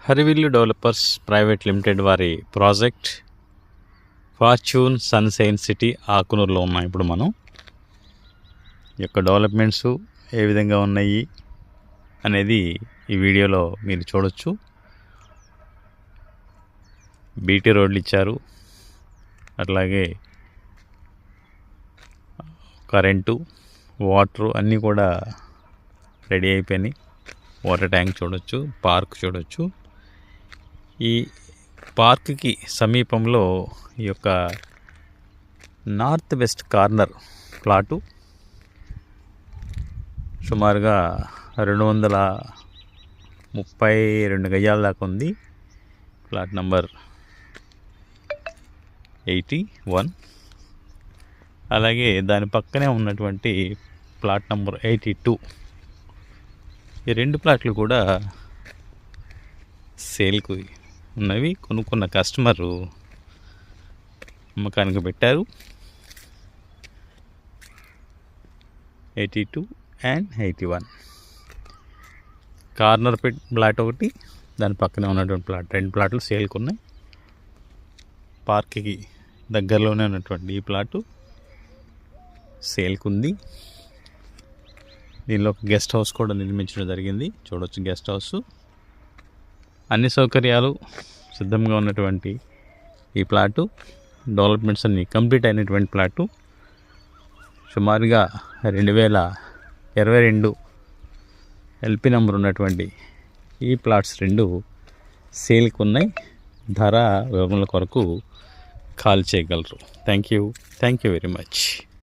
హరివిల్లు developers private limited వారి project fortune sunshine city ఆకునూరులో ఉన్నాం. ఇప్పుడు మనం ఈ యొక్క డెవలప్మెంట్స్ ఏ విధంగా ఉన్నాయి అనేది ఈ వీడియోలో మీరు చూడొచ్చు. బీటీ రోడ్లు ఇచ్చారు, అట్లాగే కరెంటు, వాటరు అన్నీ కూడా రెడీ అయిపోయినాయి. వాటర్ ట్యాంక్ చూడొచ్చు, పార్క్ చూడొచ్చు. ఈ పార్క్కి సమీపంలో ఈ యొక్క నార్త్ వెస్ట్ కార్నర్ ప్లాటు సుమారుగా 232 గజాల దాకా ఉంది. Plot number 81. అలాగే దాని పక్కనే ఉన్నటువంటి ప్లాట్ నంబర్ 82. ఈ రెండు ప్లాట్లు కూడా సేల్కు ఉన్నవి. కొనుక్కున్న కస్టమరు అమ్మకానికి పెట్టారు. 82 అండ్ 81. కార్నర్ ప్లాట్ ఒకటి, దాని పక్కనే ఉన్నటువంటి ప్లాట్, రెండు ప్లాట్లు సేల్కు ఉన్నాయి. పార్క్కి దగ్గరలోనే ఉన్నటువంటి ఈ ప్లాటు సేల్కు ఉంది. దీనిలో ఒక గెస్ట్ హౌస్ కూడా నిర్మించడం జరిగింది. చూడవచ్చు గెస్ట్ హౌస్. అన్ని సౌకర్యాలు సిద్ధంగా ఉన్నటువంటి ఈ ప్లాటు, డెవలప్మెంట్స్ అన్ని కంప్లీట్ అయినటువంటి ప్లాటు. సుమారుగా 2022 ఎల్పి నెంబర్ ఉన్నటువంటి ఈ ప్లాట్స్ రెండు సేల్కి ఉన్నాయి. ధర వివరణల కొరకు కాల్ చేయగలరు. Thank you very much.